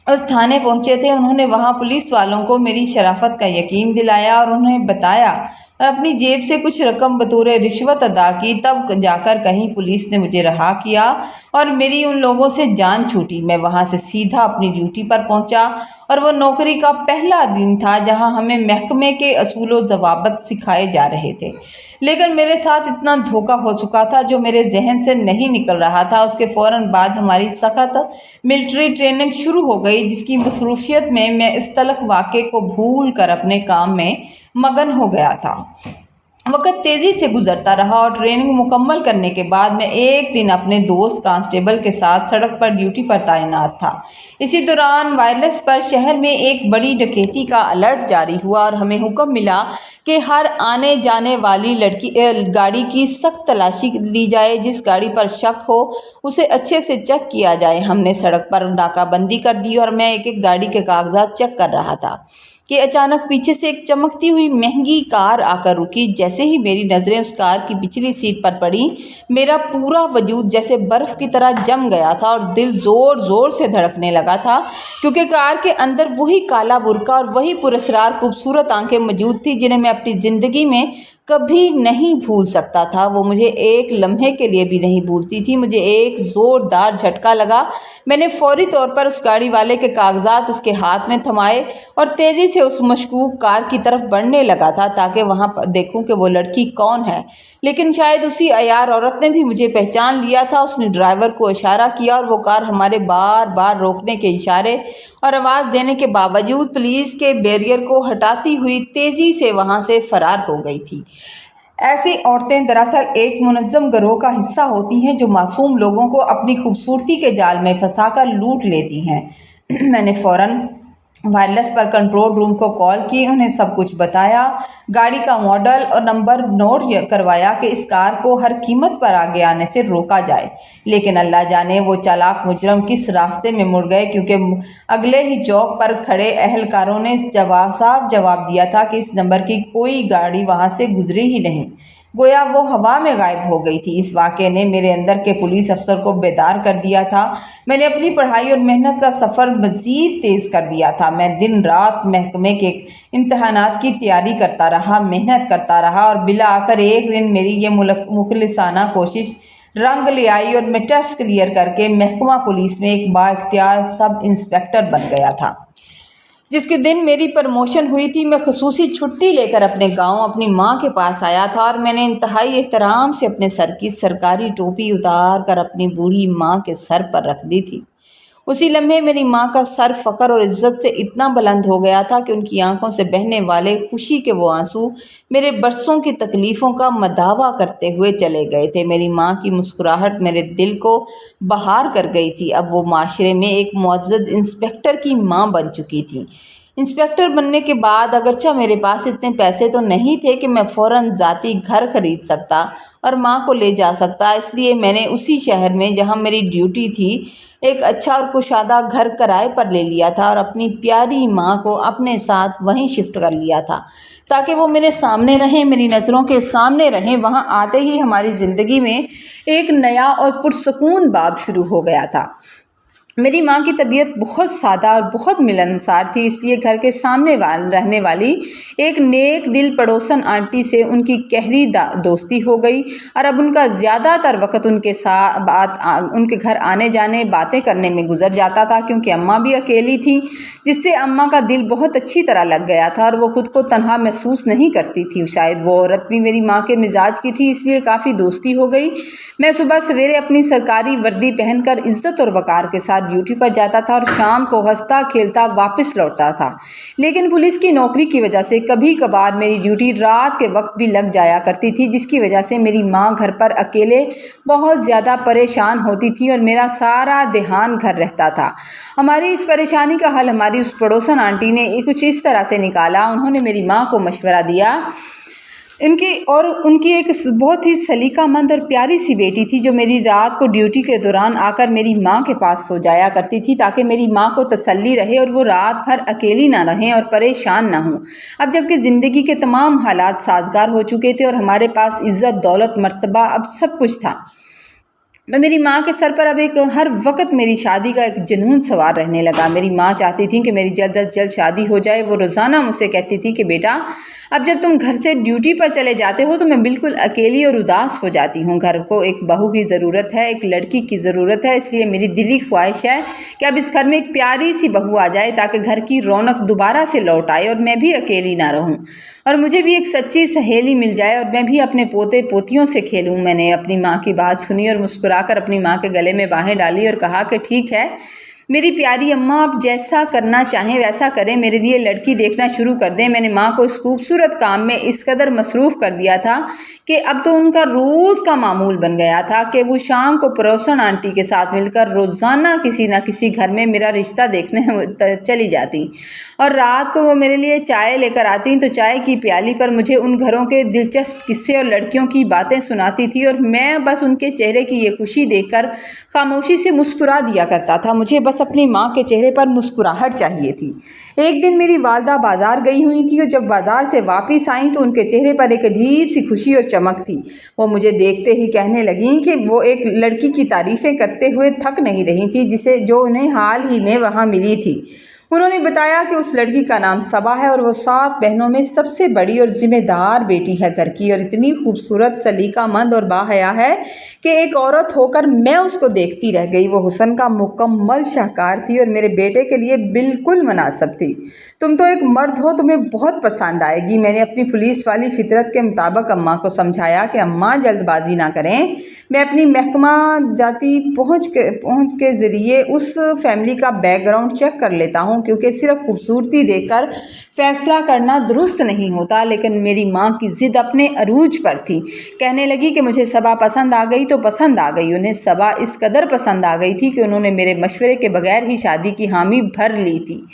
उस थाने पहुंचे थे। उन्होंने वहां पुलिस वालों को मेरी शराफत का यकीन दिलाया और उन्हें बताया और अपनी जेब से कुछ रकम बतौर रिश्वत अदा की। तब जाकर कहीं पुलिस ने मुझे रहा किया और मेरी उन लोगों से जान छूटी। मैं वहां से सीधा अपनी ड्यूटी पर पहुंचा और वो नौकरी का पहला दिन था जहां हमें महकमे के असूल व ज़वाबित सिखाए जा रहे थे। लेकिन मेरे साथ इतना धोखा हो चुका था जो मेरे जहन से नहीं निकल रहा था। उसके फ़ौरन बाद हमारी सख्त मिलिट्री ट्रेनिंग शुरू हो गई, जिसकी मसरूफियत में मैं इस तलख वाक़े को भूल कर अपने काम में मगन हो गया था। वक्त तेज़ी से गुजरता रहा और ट्रेनिंग मुकम्मल करने के बाद मैं एक दिन अपने दोस्त कांस्टेबल के साथ सड़क पर ड्यूटी पर तैनात था। इसी दौरान वायरलेस पर शहर में एक बड़ी डकैती का अलर्ट जारी हुआ और हमें हुक्म मिला कि हर आने जाने वाली गाड़ी की सख्त तलाशी ली जाए। जिस गाड़ी पर शक हो उसे अच्छे से चेक किया जाए। हमने सड़क पर नाकाबंदी कर दी और मैं एक एक गाड़ी के कागजात चेक कर रहा था कि अचानक पीछे से एक चमकती हुई महंगी कार आकर रुकी। जैसे ही मेरी नज़रें उस कार की पिछली सीट पर पड़ी, मेरा पूरा वजूद जैसे बर्फ़ की तरह जम गया था और दिल ज़ोर ज़ोर से धड़कने लगा था, क्योंकि कार के अंदर वही काला बुर्का और वही पुरस्रार खूबसूरत आंखें मौजूद थी जिन्हें मैं अपनी ज़िंदगी में कभी नहीं भूल सकता था। वो मुझे एक लम्हे के लिए भी नहीं भूलती थी। मुझे एक ज़ोरदार झटका लगा। मैंने फौरी तौर पर उस गाड़ी वाले के कागजात उसके हाथ में थमाए और तेज़ी से उस मशकूक कार की तरफ बढ़ने लगा था ताकि वहाँ पर देखूं कि वो लड़की कौन है। लेकिन शायद उसी अयार औरत ने भी मुझे पहचान लिया था। उसने ड्राइवर को इशारा किया और वो कार हमारे बार बार रोकने के इशारे और आवाज़ देने के बावजूद पुलिस के बैरियर को हटाती हुई तेज़ी से वहाँ से फरार हो गई थी। ऐसी औरतें दरअसल एक मुनज़्ज़म गिरोह का हिस्सा होती हैं जो मासूम लोगों को अपनी खूबसूरती के जाल में फंसाकर लूट लेती हैं। मैंने फ़ौरन वायरलेस पर कंट्रोल रूम को कॉल की, उन्हें सब कुछ बताया, गाड़ी का मॉडल और नंबर नोट करवाया कि इस कार को हर कीमत पर आगे आने से रोका जाए। लेकिन अल्लाह जाने वो चालाक मुजरम किस रास्ते में मुड़ गए, क्योंकि अगले ही चौक पर खड़े अहलकारों ने साफ जवाब दिया था कि इस नंबर की कोई गाड़ी वहाँ से गुजरी ही नहीं। गोया वो हवा में गायब हो गई थी। इस वाक़े ने मेरे अंदर के पुलिस अफसर को बेदार कर दिया था। मैंने अपनी पढ़ाई और मेहनत का सफ़र मज़ीद तेज़ कर दिया था। मैं दिन रात महकमे के इम्तहानात की तैयारी करता रहा, मेहनत करता रहा और बिला आखिर एक दिन मेरी ये मुखलिसाना कोशिश रंग ले आई और मैं टेस्ट क्लियर करके महकमा पुलिस में एक बाइख्तियार सब इंस्पेक्टर बन गया था। जिसके दिन मेरी प्रमोशन हुई थी, मैं खसूसी छुट्टी लेकर अपने गांव अपनी माँ के पास आया था और मैंने इंतहाई एहतराम से अपने सर की सरकारी टोपी उतार कर अपनी बूढ़ी माँ के सर पर रख दी थी। उसी लम्हे मेरी माँ का सर फ़ख्र और इज़्ज़त से इतना बुलंद हो गया था कि उनकी आंखों से बहने वाले खुशी के वो आंसू मेरे बरसों की तकलीफ़ों का मदावा करते हुए चले गए थे। मेरी माँ की मुस्कुराहट मेरे दिल को बहार कर गई थी। अब वो माशरे में एक मुअज़्ज़ज़ इंस्पेक्टर की माँ बन चुकी थी। इंस्पेक्टर बनने के बाद अगरचा मेरे पास इतने पैसे तो नहीं थे कि मैं फ़ौरन ज़ाती घर ख़रीद सकता और माँ को ले जा सकता, इसलिए मैंने उसी शहर में जहाँ मेरी ड्यूटी थी एक अच्छा और कुशादा घर किराए पर ले लिया था और अपनी प्यारी माँ को अपने साथ वहीं शिफ्ट कर लिया था ताकि वो मेरे सामने रहें, मेरी नज़रों के सामने रहें। वहाँ आते ही हमारी ज़िंदगी में एक नया और पुरसकून बाब शुरू हो गया था। मेरी माँ की तबीयत बहुत सादा और बहुत मिलनसार थी, इसलिए घर के सामने रहने वाली एक नेक दिल पड़ोसन आंटी से उनकी गहरी दोस्ती हो गई और अब उनका ज़्यादातर वक्त उनके घर आने जाने बातें करने में गुजर जाता था, क्योंकि अम्मा भी अकेली थी, जिससे अम्मा का दिल बहुत अच्छी तरह लग गया था और वो खुद को तन्हा महसूस नहीं करती थी। शायद वो औरत भी मेरी माँ के मिजाज की थी, इसलिए काफ़ी दोस्ती हो गई। मैं सुबह सवेरे अपनी सरकारी वर्दी पहनकर इज्जत और वकार के साथ ड्यूटी पर जाता था और शाम को हंसता खेलता वापस लौटता था। लेकिन पुलिस की नौकरी की वजह से कभी कभार मेरी ड्यूटी रात के वक्त भी लग जाया करती थी, जिसकी वजह से मेरी माँ घर पर अकेले बहुत ज़्यादा परेशान होती थी और मेरा सारा ध्यान घर रहता था। हमारी इस परेशानी का हल हमारी उस पड़ोसन आंटी ने कुछ इस तरह से निकाला। उन्होंने मेरी माँ को मशवरा दिया। उनकी एक बहुत ही सलीकामंद और प्यारी सी बेटी थी जो मेरी रात को ड्यूटी के दौरान आकर मेरी माँ के पास सो जाया करती थी ताकि मेरी माँ को तसल्ली रहे और वो रात भर अकेली ना रहें और परेशान ना हों। अब जबकि ज़िंदगी के तमाम हालात साजगार हो चुके थे और हमारे पास इज़्ज़त दौलत मर्तबा अब सब कुछ था, तो मेरी माँ के सर पर अब हर वक्त मेरी शादी का एक जुनून सवार रहने लगा। मेरी माँ चाहती थी कि मेरी जल्द अज जल्द शादी हो जाए। वो रोज़ाना मुझसे कहती थी कि बेटा, अब जब तुम घर से ड्यूटी पर चले जाते हो तो मैं बिल्कुल अकेली और उदास हो जाती हूँ। घर को एक बहू की ज़रूरत है, एक लड़की की ज़रूरत है, इसलिए मेरी दिली ख्वाहिश है कि अब इस घर में एक प्यारी सी बहू आ जाए ताकि घर की रौनक दोबारा से लौट आए और मैं भी अकेली ना रहूँ और मुझे भी एक सच्ची सहेली मिल जाए और मैं भी अपने पोते पोतियों से खेलूँ। मैंने अपनी माँ की बात सुनी और मुस्कुराकर अपनी माँ के गले में बाहें डाली और कहा कि ठीक है मेरी प्यारी अम्मा, आप जैसा करना चाहें वैसा करें, मेरे लिए लड़की देखना शुरू कर दें। मैंने माँ को इस खूबसूरत काम में इस कदर मसरूफ़ कर दिया था कि अब तो उनका रोज़ का मामूल बन गया था कि वो शाम को पड़ोसन आंटी के साथ मिलकर रोज़ाना किसी न किसी घर में मेरा रिश्ता देखने चली जाती और रात को वो मेरे लिए चाय लेकर आती तो चाय की प्याली पर मुझे उन घरों के दिलचस्प किस्से और लड़कियों की बातें सुनाती थी और मैं बस उनके चेहरे की ये खुशी देखकर खामोशी से मुस्कुरा दिया करता था। मुझे बस अपनी माँ के चेहरे पर मुस्कुराहट चाहिए थी। एक दिन मेरी वालदा बाजार गई हुई थी और जब बाजार से वापस आई तो उनके चेहरे पर एक अजीब सी खुशी और चमक थी। वो मुझे देखते ही कहने लगी कि वो एक लड़की की तारीफ़ें करते हुए थक नहीं रही थी जो उन्हें हाल ही में वहाँ मिली थी। उन्होंने बताया कि उस लड़की का नाम सबा है और वो 7 बहनों में सबसे बड़ी और जिम्मेदार बेटी है घर की, और इतनी खूबसूरत, सलीकामंद और बाहया है कि एक औरत होकर मैं उसको देखती रह गई। वो हुस्न का मुकम्मल शाहकार थी और मेरे बेटे के लिए बिल्कुल मुनासिब थी। तुम तो एक मर्द हो, तुम्हें बहुत पसंद आएगी। मैंने अपनी पुलिस वाली फितरत के मुताबिक अम्मा को समझाया कि अम्मा जल्दबाजी ना करें, मैं अपनी महकमा जाती पहुँच के ज़रिए उस फैमिली का बैकग्राउंड चेक कर लेता हूँ, क्योंकि सिर्फ खूबसूरती देखकर फैसला करना दुरुस्त नहीं होता। लेकिन मेरी माँ की ज़िद अपने अरूज पर थी। कहने लगी कि मुझे सबा पसंद आ गई तो पसंद आ गई। उन्हें सबा इस कदर पसंद आ गई थी कि उन्होंने मेरे मशवरे के बगैर ही शादी की हामी भर ली थी।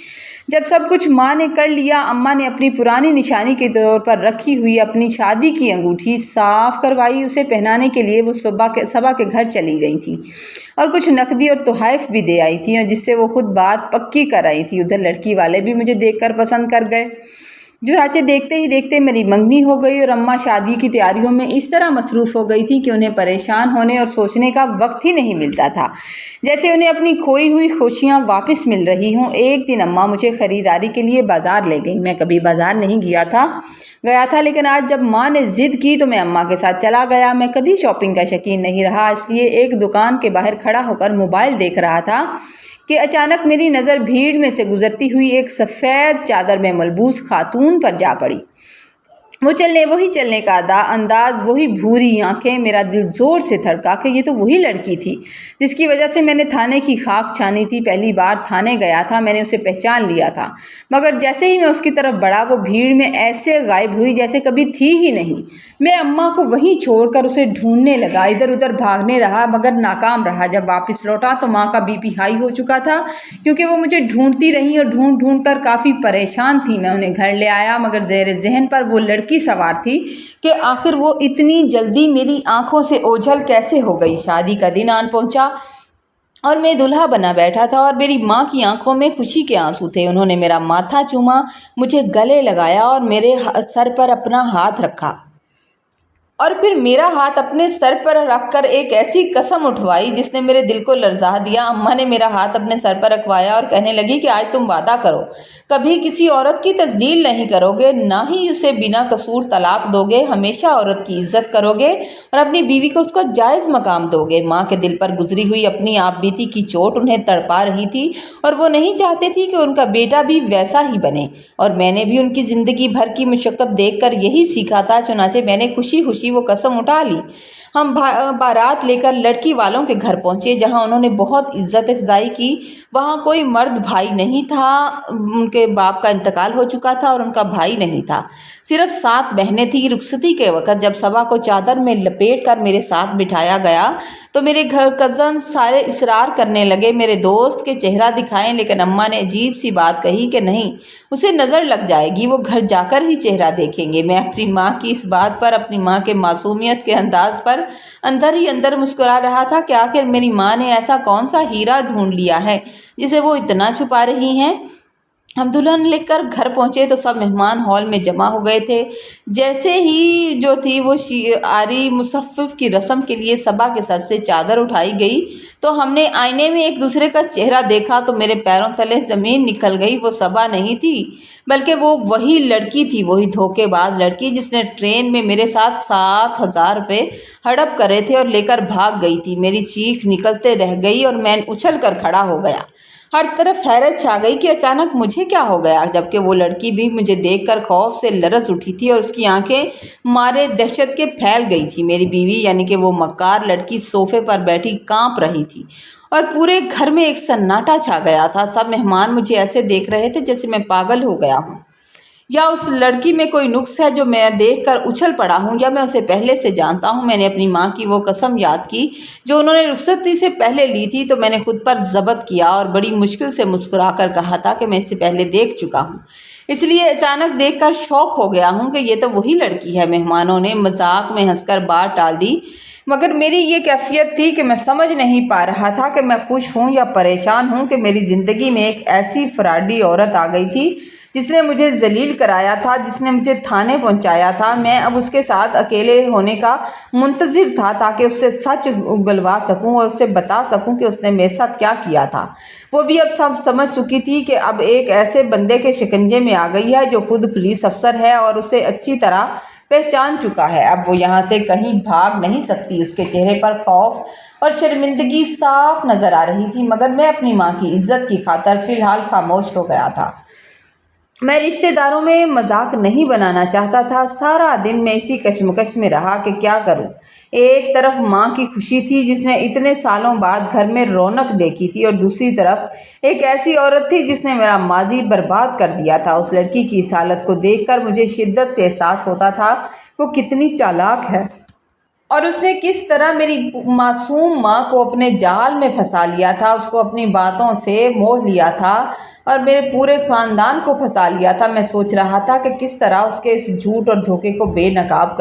जब सब कुछ माँ ने कर लिया, अम्मा ने अपनी पुरानी निशानी के तौर पर रखी हुई अपनी शादी की अंगूठी साफ करवाई। उसे पहनाने के लिए वो सबा के घर चली गई थी और कुछ नकदी और तोहफ़ भी दे आई थी, और जिससे वो खुद बात पक्की कर आई थी। उधर लड़की वाले भी मुझे देखकर पसंद कर गए। चुनाचे देखते ही देखते मेरी मंगनी हो गई और अम्मा शादी की तैयारियों में इस तरह मसरूफ़ हो गई थी कि उन्हें परेशान होने और सोचने का वक्त ही नहीं मिलता था, जैसे उन्हें अपनी खोई हुई खुशियाँ वापस मिल रही हों। एक दिन अम्मा मुझे ख़रीदारी के लिए बाज़ार ले गई। मैं कभी बाज़ार नहीं गया था, लेकिन आज जब माँ ने ज़िद की तो मैं अम्मा के साथ चला गया। मैं कभी शॉपिंग का शौकीन नहीं रहा, इसलिए एक दुकान के बाहर खड़ा होकर मोबाइल देख रहा था कि अचानक मेरी नज़र भीड़ में से गुजरती हुई एक सफ़ेद चादर में मलबूस खातून पर जा पड़ी। वही चलने का अंदाज, वही भूरी आंखें। मेरा दिल ज़ोर से धड़का कि ये तो वही लड़की थी जिसकी वजह से मैंने थाने की खाक छानी थी। पहली बार थाने गया था, मैंने उसे पहचान लिया था, मगर जैसे ही मैं उसकी तरफ बढ़ा वो भीड़ में ऐसे गायब हुई जैसे कभी थी ही नहीं। मैं अम्मा को वहीं छोड़कर उसे ढूंढने लगा, इधर उधर भागने रहा, मगर नाकाम रहा। जब वापस लौटा तो माँ का बीपी हाई हो चुका था, क्योंकि वो मुझे ढूंढती रही और ढूंढ कर काफ़ी परेशान थी। मैं उन्हें घर ले आया, मगर ज़ेर ज़हन पर वो लड़की सवार थी कि आखिर वो इतनी जल्दी मेरी आंखों से ओझल कैसे हो गई। शादी का दिन आन पहुंचा और मैं दूल्हा बना बैठा था और मेरी माँ की आंखों में खुशी के आंसू थे। उन्होंने मेरा माथा चूमा, मुझे गले लगाया और मेरे सर पर अपना हाथ रखा, और फिर मेरा हाथ अपने सर पर रखकर एक ऐसी कसम उठवाई जिसने मेरे दिल को लर्जा दिया। अम्मा ने मेरा हाथ अपने सर पर रखवाया और कहने लगी कि आज तुम वादा करो, कभी किसी औरत की तजलील नहीं करोगे, ना ही उसे बिना कसूर तलाक दोगे, हमेशा औरत की इज्जत करोगे और अपनी बीवी को उसका जायज़ मकाम दोगे। माँ के दिल पर गुजरी हुई अपनी आप बीती की चोट उन्हें तड़पा रही थी और वो नहीं चाहते थे कि उनका बेटा भी वैसा ही बने, और मैंने भी उनकी ज़िंदगी भर की मुशक्क़त देखकर यही सीखा था। चुनाचे मैंने खुशी खुशी वो कसम उठा ली। हम बारात लेकर लड़की वालों के घर पहुंचे, जहां उन्होंने बहुत इज्जत अफजाई की। वहां कोई मर्द भाई नहीं था, उनके बाप का इंतकाल हो चुका था और उनका भाई नहीं था, सिर्फ 7 बहनें थी। रुखसती के वक्त जब सबा को चादर में लपेट कर मेरे साथ बिठाया गया तो मेरे घर कज़न सारे इसरार करने लगे मेरे दोस्त के चेहरा दिखाएं, लेकिन अम्मा ने अजीब सी बात कही कि नहीं, उसे नज़र लग जाएगी, वो घर जाकर ही चेहरा देखेंगे। मैं अपनी माँ की इस बात पर, अपनी माँ के मासूमियत के अंदाज पर अंदर ही अंदर मुस्कुरा रहा था कि आखिर मेरी माँ ने ऐसा कौन सा हीरा ढूंढ लिया है जिसे वो इतना छुपा रही हैं। हम दुल्हन लेकर घर पहुंचे तो सब मेहमान हॉल में जमा हो गए थे। जैसे ही जो थी वो आरी मुसफ़्फ़िफ़ की रस्म के लिए सबा के सर से चादर उठाई गई तो हमने आईने में एक दूसरे का चेहरा देखा तो मेरे पैरों तले ज़मीन निकल गई। वो सबा नहीं थी, बल्कि वो वही लड़की थी, वही धोखेबाज लड़की जिसने ट्रेन में मेरे साथ 7,000 रुपये हड़प करे थे और लेकर भाग गई थी। मेरी चीख निकलते रह गई और मैं उछल कर खड़ा हो गया। हर तरफ हैरत छा गई कि अचानक मुझे क्या हो गया, जबकि वो लड़की भी मुझे देखकर खौफ से लरज़ उठी थी और उसकी आंखें मारे दहशत के फैल गई थी। मेरी बीवी यानी कि वो मक्कार लड़की सोफे पर बैठी कांप रही थी और पूरे घर में एक सन्नाटा छा गया था। सब मेहमान मुझे ऐसे देख रहे थे जैसे मैं पागल हो गया हूँ, या उस लड़की में कोई नुक्स है जो मैं देखकर उछल पड़ा हूँ, या मैं उसे पहले से जानता हूँ। मैंने अपनी माँ की वो कसम याद की जो उन्होंने रुखसती से पहले ली थी, तो मैंने खुद पर ज़ब्त किया और बड़ी मुश्किल से मुस्कुरा कर कहा था कि मैं इससे पहले देख चुका हूँ, इसलिए अचानक देखकर शौक हो गया हूँ कि ये तो वही लड़की है। मेहमानों ने मजाक में हंसकर बात टाल दी, मगर मेरी ये कैफियत थी कि मैं समझ नहीं पा रहा था कि मैं खुश हूँ या परेशान हूँ कि मेरी ज़िंदगी में एक ऐसी फराडी औरत आ गई थी جس نے مجھے ذلیل کرایا تھا، جس نے مجھے تھانے پہنچایا تھا، میں اب اس کے ساتھ اکیلے ہونے کا منتظر تھا تاکہ اس سے سچ اگلوا سکوں اور اس سے بتا سکوں کہ اس نے میرے ساتھ کیا کیا تھا۔ وہ بھی اب سب سمجھ چکی تھی کہ اب ایک ایسے بندے کے شکنجے میں آ گئی ہے جو خود پولیس افسر ہے اور اسے اچھی طرح پہچان چکا ہے۔ اب وہ یہاں سے کہیں بھاگ نہیں سکتی۔ اس کے چہرے پر خوف اور شرمندگی صاف نظر آ رہی تھی، مگر میں اپنی ماں کی عزت کی خاطر فی الحال خاموش ہو گیا تھا۔ میں رشتہ داروں میں مذاق نہیں بنانا چاہتا تھا۔ سارا دن میں اسی کشمکش میں رہا کہ کیا کروں۔ ایک طرف ماں کی خوشی تھی جس نے اتنے سالوں بعد گھر میں رونق دیکھی تھی، اور دوسری طرف ایک ایسی عورت تھی جس نے میرا ماضی برباد کر دیا تھا۔ اس لڑکی کی اس حالت کو دیکھ کر مجھے شدت سے احساس ہوتا تھا وہ کتنی چالاک ہے، اور اس نے کس طرح میری معصوم ماں کو اپنے جال میں پھنسا لیا تھا، اس کو اپنی باتوں سے موہ لیا تھا اور میرے پورے خاندان کو پھنسا لیا تھا۔ میں سوچ رہا تھا کہ کس طرح اس کے اس جھوٹ اور دھوکے کو بے نقاب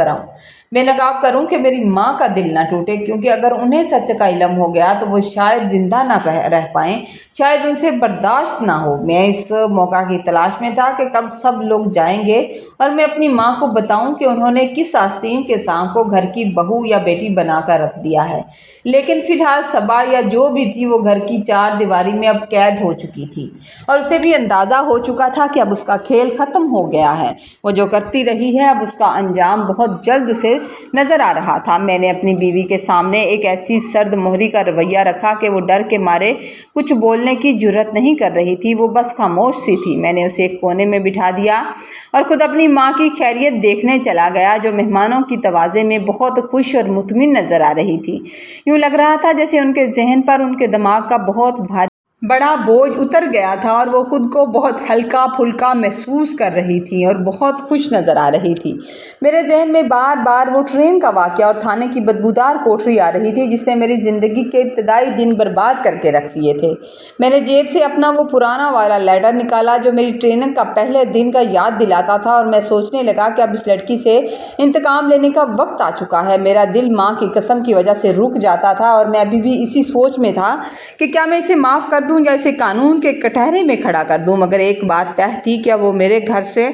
کروں کہ میری ماں کا دل نہ ٹوٹے، کیونکہ اگر انہیں سچ کا علم ہو گیا تو وہ شاید زندہ نہ رہ پائیں، شاید ان سے برداشت نہ ہو۔ میں اس موقع کی تلاش میں تھا کہ کب سب لوگ جائیں گے اور میں اپنی ماں کو بتاؤں کہ انہوں نے کس آستین کے سانپ کو گھر کی بہو یا بیٹی بنا کر رکھ دیا ہے۔ لیکن فی الحال صبا یا جو بھی تھی وہ گھر کی چار دیواری میں اب قید ہو چکی تھی، اور اسے بھی اندازہ ہو چکا تھا کہ اب اس کا کھیل ختم ہو گیا ہے۔ وہ جو کرتی رہی ہے اب اس کا انجام بہت جلد اسے نظر آ رہا تھا۔ میں نے اپنی بیوی کے سامنے ایک ایسی سرد مہری کا رویہ رکھا کہ وہ ڈر کے مارے کچھ بولنے کی جرات نہیں کر رہی تھی، وہ بس خاموش سی تھی۔ میں نے اسے ایک کونے میں بٹھا دیا اور خود اپنی ماں کی خیریت دیکھنے چلا گیا، جو مہمانوں کی توازے میں بہت خوش اور مطمئن نظر آ رہی تھی۔ یوں لگ رہا تھا جیسے ان کے ذہن پر ان کے دماغ کا بہت بڑا بوجھ اتر گیا تھا، اور وہ خود کو بہت ہلکا پھلکا محسوس کر رہی تھی اور بہت خوش نظر آ رہی تھی۔ میرے ذہن میں بار بار وہ ٹرین کا واقعہ اور تھانے کی بدبودار کوٹری آ رہی تھی جس نے میری زندگی کے ابتدائی دن برباد کر کے رکھ دیے تھے۔ میں نے جیب سے اپنا وہ پرانا والا لیٹر نکالا جو میری ٹریننگ کا پہلے دن کا یاد دلاتا تھا، اور میں سوچنے لگا کہ اب اس لڑکی سے انتقام لینے کا وقت آ چکا ہے۔ میرا دل ماں کی قسم کی وجہ سے رک جاتا تھا، اور میں ابھی بھی اسی سوچ میں تھا کہ کیا میں اسے معاف کر دوں یا اسے قانون کے کٹہرے میں کھڑا کر دوں۔ مگر ایک بات طے تھی کہ وہ میرے گھر سے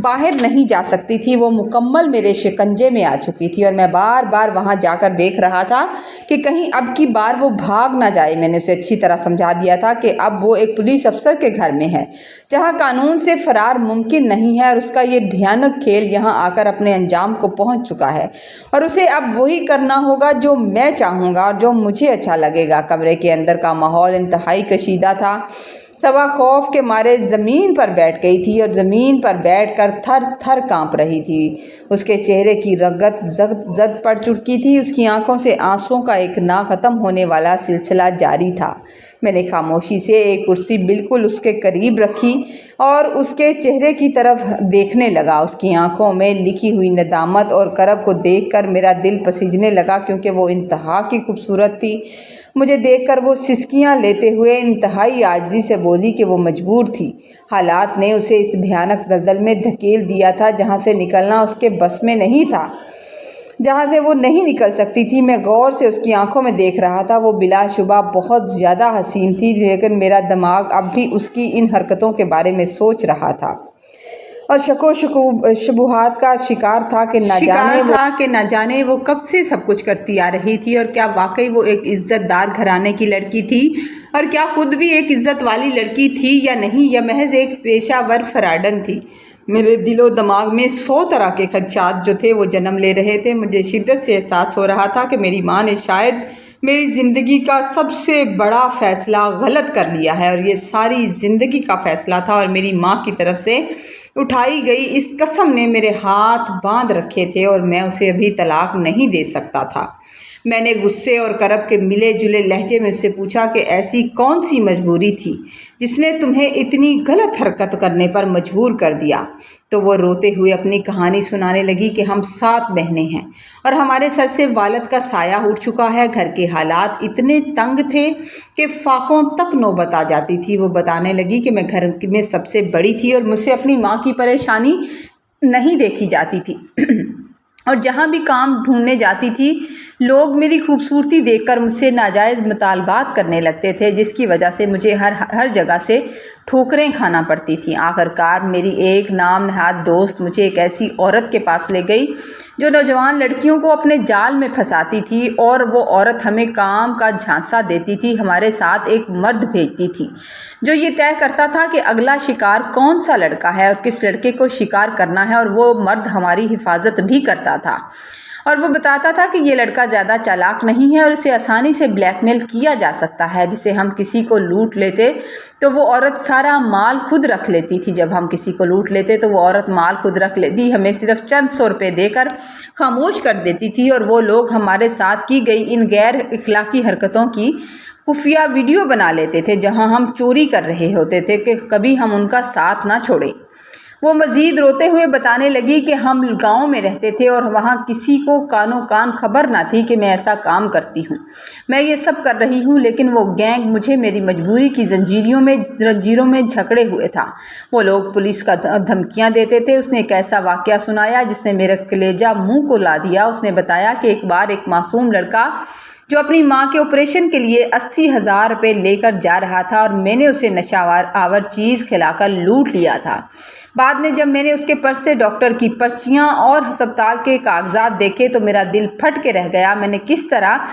باہر نہیں جا سکتی تھی۔ وہ مکمل میرے شکنجے میں آ چکی تھی، اور میں بار بار وہاں جا کر دیکھ رہا تھا کہ کہیں اب کی بار وہ بھاگ نہ جائے۔ میں نے اسے اچھی طرح سمجھا دیا تھا کہ اب وہ ایک پولیس افسر کے گھر میں ہے جہاں قانون سے فرار ممکن نہیں ہے، اور اس کا یہ بھیانک کھیل یہاں آ کر اپنے انجام کو پہنچ چکا ہے، اور اسے اب وہی کرنا ہوگا جو میں چاہوں گا اور جو مجھے اچھا لگے گا۔ کمرے کے اندر کا ماحول انتہائی کشیدہ تھا۔ صبا خوف کے مارے زمین پر بیٹھ گئی تھی اور زمین پر بیٹھ کر تھر تھر کانپ رہی تھی۔ اس کے چہرے کی رگت زد پڑ چکی تھی، اس کی آنکھوں سے آنسوؤں کا ایک نہ ختم ہونے والا سلسلہ جاری تھا۔ میں نے خاموشی سے ایک کرسی بالکل اس کے قریب رکھی اور اس کے چہرے کی طرف دیکھنے لگا۔ اس کی آنکھوں میں لکھی ہوئی ندامت اور کرب کو دیکھ کر میرا دل پسیجنے لگا، کیونکہ وہ انتہا کی خوبصورت تھی۔ مجھے دیکھ کر وہ سسکیاں لیتے ہوئے انتہائی عاجزی سے بولی کہ وہ مجبور تھی۔ حالات نے اسے اس بھیانک دلدل میں دھکیل دیا تھا جہاں سے نکلنا اس کے بس میں نہیں تھا، جہاں سے وہ نہیں نکل سکتی تھی۔ میں غور سے اس کی آنکھوں میں دیکھ رہا تھا۔ وہ بلا شبہ بہت زیادہ حسین تھی، لیکن میرا دماغ اب بھی اس کی ان حرکتوں کے بارے میں سوچ رہا تھا اور شک و شبہات کا شکار تھا کہ نہ جانے وہ کب سے سب کچھ کرتی آ رہی تھی، اور کیا واقعی وہ ایک عزت دار گھرانے کی لڑکی تھی، اور کیا خود بھی ایک عزت والی لڑکی تھی یا نہیں، یا محض ایک پیشہ ور فراڈن تھی۔ میرے دل و دماغ میں 100 طرح کے خدشات جو تھے وہ جنم لے رہے تھے۔ مجھے شدت سے احساس ہو رہا تھا کہ میری ماں نے شاید میری زندگی کا سب سے بڑا فیصلہ غلط کر لیا ہے، اور یہ ساری زندگی کا فیصلہ تھا، اور میری ماں کی طرف سے اٹھائی گئی اس قسم نے میرے ہاتھ باندھ رکھے تھے، اور میں اسے ابھی طلاق نہیں دے سکتا تھا۔ میں نے غصے اور کرب کے ملے جلے لہجے میں اس سے پوچھا کہ ایسی کون سی مجبوری تھی جس نے تمہیں اتنی غلط حرکت کرنے پر مجبور کر دیا؟ تو وہ روتے ہوئے اپنی کہانی سنانے لگی کہ ہم 7 بہنیں ہیں اور ہمارے سر سے والد کا سایہ اٹھ چکا ہے۔ گھر کے حالات اتنے تنگ تھے کہ فاقوں تک نوبت آ جاتی تھی۔ وہ بتانے لگی کہ میں گھر میں سب سے بڑی تھی اور مجھ سے اپنی ماں کی پریشانی نہیں دیکھی جاتی تھی، اور جہاں بھی کام ڈھونڈنے جاتی تھی لوگ میری خوبصورتی دیکھ کر مجھ سے ناجائز مطالبات کرنے لگتے تھے، جس کی وجہ سے مجھے ہر جگہ سے ठोकरें खाना पड़ती थीं। आखिरकार मेरी एक नाम नहाद दोस्त मुझे एक ऐसी औरत के पास ले गई जो नौजवान लड़कियों को अपने जाल में फंसाती थी, और वो औरत हमें काम का झांसा देती थी। हमारे साथ एक मर्द भेजती थी जो ये तय करता था कि अगला शिकार कौन सा लड़का है और किस लड़के को शिकार करना है, और वो मर्द हमारी हिफाजत भी करता था और वो बताता था कि ये लड़का ज़्यादा चालाक नहीं है और इसे आसानी से ब्लैकमेल किया जा सकता है। जिसे हम किसी को लूट लेते तो वो औरत सारा माल खुद रख लेती थी। जब हम किसी को लूट लेते तो वो औरत माल खुद रख लेती, हमें सिर्फ चंद 100 रुपये देकर खामोश कर देती थी, और वो लोग हमारे साथ की गई इन गैर इखलाकी हरकतों की खुफिया वीडियो बना लेते थे जहां हम चोरी कर रहे होते थे कि कभी हम उनका साथ ना छोड़ें। वो मज़ीद रोते हुए बताने लगी कि हम गांव में रहते थे और वहाँ किसी को कानो कान खबर ना थी कि मैं ऐसा काम करती हूँ, मैं ये सब कर रही हूँ, लेकिन वो गैंग मुझे मेरी मजबूरी की जंजीरों में झकड़े हुए था। वो लोग पुलिस का धमकियाँ देते थे। उसने एक ऐसा वाक़या सुनाया जिसने मेरा कलेजा मुँह को ला दिया। उसने बताया कि एक बार एक मासूम लड़का जो अपनी माँ के ऑपरेशन के लिए 80,000 रुपये लेकर जा रहा था और मैंने उसे नशावर चीज़ खिलाकर लूट लिया था। बाद में जब मैंने उसके पर्स से डॉक्टर की पर्चियाँ और अस्पताल के कागजात देखे तो मेरा दिल फट के रह गया। मैंने किस तरह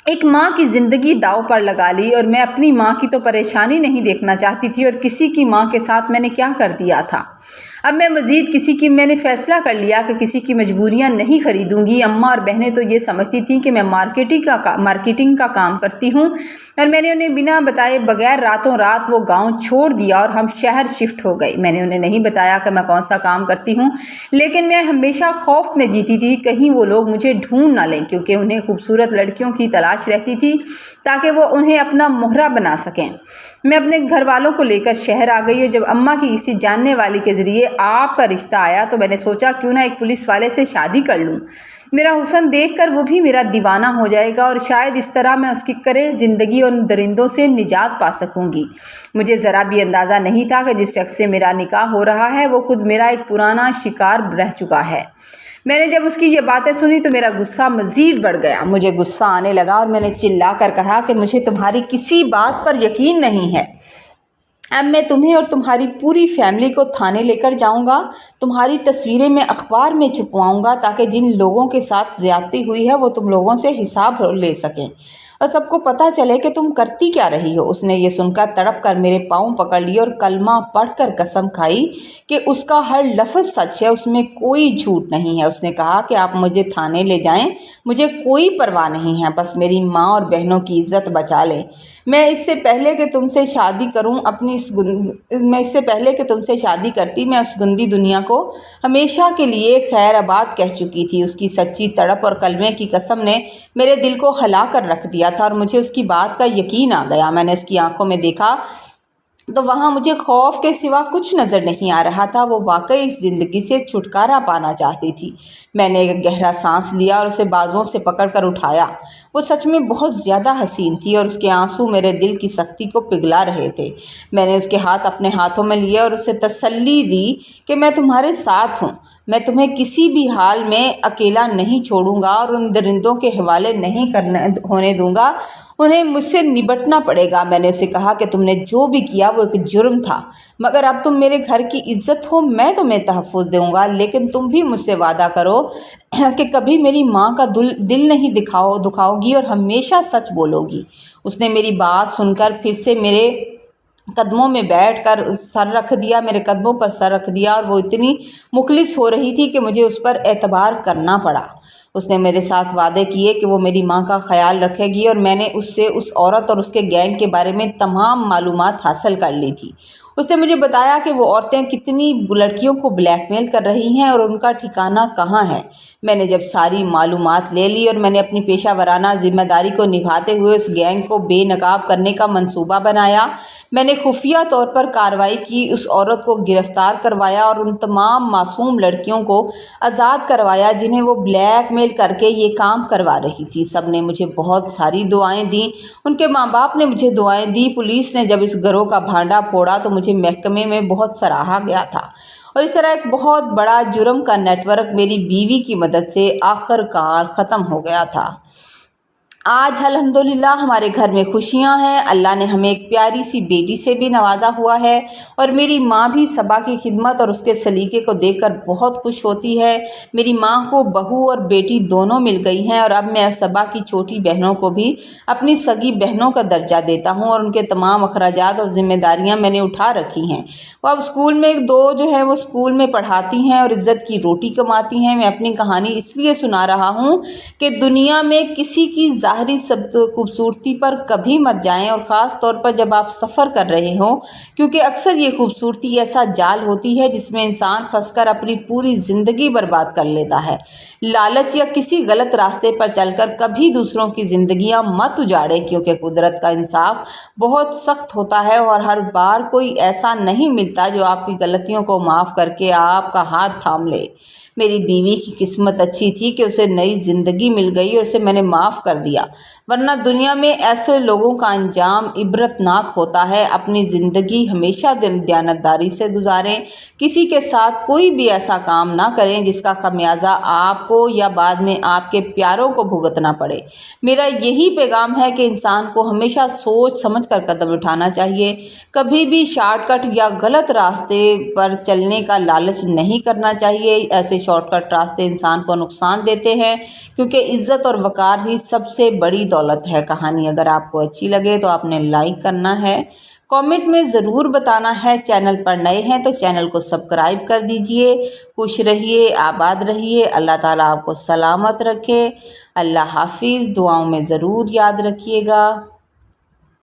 एक माँ की ज़िंदगी दांव पर लगा ली, और मैं अपनी माँ की तो परेशानी नहीं देखना चाहती थी, और किसी की माँ के साथ मैंने क्या कर दिया था। अब मैंने फ़ैसला कर लिया कि किसी की मजबूरियाँ नहीं खरीदूंगी। अम्मा और बहनें तो ये समझती थीं कि मैं मार्केटिंग का काम करती हूँ, और मैंने उन्हें बिना बताए बगैर रातों रात वो गांव छोड़ दिया और हम शहर शिफ्ट हो गए। मैंने उन्हें नहीं बताया कि मैं कौन सा काम करती हूँ, लेकिन मैं हमेशा खौफ में जीती थी कहीं वो लोग मुझे ढूंढ ना लें, क्योंकि उन्हें खूबसूरत लड़कियों की तलाश रहती थी ताकि वो उन्हें अपना मोहरा बना सकें। मैं अपने घर वालों को लेकर शहर आ गई, और जब अम्मा की किसी जानने वाली के ज़रिए आपका रिश्ता आया तो मैंने सोचा क्यों ना एक पुलिस वाले से शादी कर लूँ। मेरा हुस्न देखकर वो भी मेरा दीवाना हो जाएगा, और शायद इस तरह मैं उसकी करे ज़िंदगी और दरिंदों से निजात पा सकूँगी। मुझे ज़रा भी अंदाज़ा नहीं था कि जिस शख्स से मेरा निकाह हो रहा है वो खुद मेरा एक पुराना शिकार रह चुका है। मैंने जब उसकी ये बातें सुनी तो मेरा गुस्सा मज़ीद बढ़ गया। मुझे गुस्सा आने लगा और मैंने चिल्ला कर कहा कि मुझे तुम्हारी किसी बात पर यकीन नहीं है। अब मैं तुम्हें और तुम्हारी पूरी फैमिली को थाने लेकर जाऊंगा। तुम्हारी तस्वीरें मैं अखबार में छपवाऊंगा ताकि जिन लोगों के साथ ज़्यादती हुई है वो तुम लोगों से हिसाब ले सकें और सबको पता चले कि तुम करती क्या रही हो। उसने ये सुनकर तड़प कर मेरे पाँव पकड़ लिए और कलमा पढ़कर कसम खाई कि उसका हर लफ्ज़ सच है, उसमें कोई झूठ नहीं है। उसने कहा कि आप मुझे थाने ले जाएं, मुझे कोई परवाह नहीं है, बस मेरी माँ और बहनों की इज्जत बचा लें। मैं इससे पहले कि तुमसे शादी करती मैं उस गंदी दुनिया को हमेशा के लिए खैर आबाद कह चुकी थी। उसकी सच्ची तड़प और कलमे की कसम ने मेरे दिल को हिला कर रख दिया था और मुझे उसकी बात का यकीन आ गया। मैंने उसकी आंखों में देखा तो वहाँ मुझे खौफ के सिवा कुछ नज़र नहीं आ रहा था। वो वाकई इस ज़िंदगी से छुटकारा पाना चाहती थी। मैंने एक गहरा सांस लिया और उसे बाजुओं से पकड़कर उठाया। वो सच में बहुत ज़्यादा हसीन थी और उसके आंसू मेरे दिल की सख्ती को पिघला रहे थे। मैंने उसके हाथ अपने हाथों में लिए और उसे तसल्ली दी कि मैं तुम्हारे साथ हूँ, मैं तुम्हें किसी भी हाल में अकेला नहीं छोड़ूंगा और उन दरिंदों के हवाले नहीं होने दूंगा। उन्हें मुझसे निपटना पड़ेगा। मैंने उसे कहा कि तुमने जो भी किया वो एक जुर्म था, मगर अब तुम मेरे घर की इज्जत हो, मैं तुम्हें तहफ़्फ़ुज़ दूंगा, लेकिन तुम भी मुझसे वादा करो कि कभी मेरी माँ का दिल नहीं दुखाओगी और हमेशा सच बोलोगी। उसने मेरी बात सुनकर फिर से मेरे कदमों में बैठकर मेरे कदमों पर सर रख दिया और वो इतनी मुखलिस हो रही थी कि मुझे उस पर एतबार करना पड़ा। उसने मेरे साथ वादे किए कि वो मेरी माँ का ख्याल रखेगी और मैंने उससे उस औरत और उसके गैंग के बारे में तमाम मालूमात हासिल कर ली थी। उसने मुझे बताया कि वो औरतें कितनी लड़कियों को ब्लैकमेल कर रही हैं और उनका ठिकाना कहाँ है। मैंने जब सारी मालूमात ले ली और मैंने अपनी पेशा वराना जिम्मेदारी को निभाते हुए उस गैंग को बेनकाब करने का मंसूबा बनाया। मैंने खुफिया तौर पर कार्रवाई की, उस औरत को गिरफ्तार करवाया और उन तमाम मासूम लड़कियों को आज़ाद करवाया जिन्हें वो ब्लैकमेल करके ये काम करवा रही थी। सब ने मुझे बहुत सारी दुआएं दी, उनके माँ बाप ने मुझे दुआएं दी। पुलिस ने जब इस गिरोह का भांडा फोड़ा तो मुझे महकमे में बहुत सराहा गया था और इस तरह एक बहुत बड़ा जुर्म का नेटवर्क मेरी बीवी की मदद से आखिरकार ख़त्म हो गया था। آج الحمدللہ ہمارے گھر میں خوشیاں ہیں، اللہ نے ہمیں ایک پیاری سی بیٹی سے بھی نوازا ہوا ہے، اور میری ماں بھی صبا کی خدمت اور اس کے سلیقے کو دیکھ کر بہت خوش ہوتی ہے۔ میری ماں کو بہو اور بیٹی دونوں مل گئی ہیں، اور اب میں صبا کی چھوٹی بہنوں کو بھی اپنی سگی بہنوں کا درجہ دیتا ہوں، اور ان کے تمام اخراجات اور ذمہ داریاں میں نے اٹھا رکھی ہیں۔ وہ اب اسکول میں دو جو ہے وہ اسکول میں پڑھاتی ہیں اور عزت کی روٹی کماتی ہیں۔ میں اپنی کہانی اس لیے سنا رہا ہوں کہ دنیا میں کسی کی ظاہری خوبصورتی پر کبھی مت جائیں، اور خاص طور پر جب آپ سفر کر رہے ہوں، کیونکہ اکثر یہ خوبصورتی ایسا جال ہوتی ہے جس میں انسان پھنس کر اپنی پوری زندگی برباد کر لیتا ہے۔ لالچ یا کسی غلط راستے پر چل کر کبھی دوسروں کی زندگیاں مت اجاڑیں، کیونکہ قدرت کا انصاف بہت سخت ہوتا ہے، اور ہر بار کوئی ایسا نہیں ملتا جو آپ کی غلطیوں کو معاف کر کے آپ کا ہاتھ تھام لے۔ میری بیوی کی قسمت اچھی تھی کہ اسے نئی زندگی مل گئی اور اسے میں نے معاف کر دیا، ورنہ دنیا میں ایسے لوگوں کا انجام عبرتناک ہوتا ہے۔ اپنی زندگی ہمیشہ دیانتداری سے گزاریں، کسی کے ساتھ کوئی بھی ایسا کام نہ کریں جس کا خمیازہ آپ کو یا بعد میں آپ کے پیاروں کو بھگتنا پڑے۔ میرا یہی پیغام ہے کہ انسان کو ہمیشہ سوچ سمجھ کر قدم اٹھانا چاہیے، کبھی بھی شارٹ کٹ یا غلط راستے پر چلنے کا لالچ نہیں کرنا چاہیے۔ ایسے شارٹ کٹ راستے انسان کو نقصان دیتے ہیں، کیونکہ عزت اور وقار ہی سب سے بڑی دولت ہے۔ کہانی اگر آپ کو اچھی لگے تو آپ نے لائک کرنا ہے، کامنٹ میں ضرور بتانا ہے، چینل پر نئے ہیں تو چینل کو سبسکرائب کر دیجئے۔ خوش رہیے، آباد رہیے، اللہ تعالیٰ آپ کو سلامت رکھے۔ اللہ حافظ، دعاؤں میں ضرور یاد رکھیے گا۔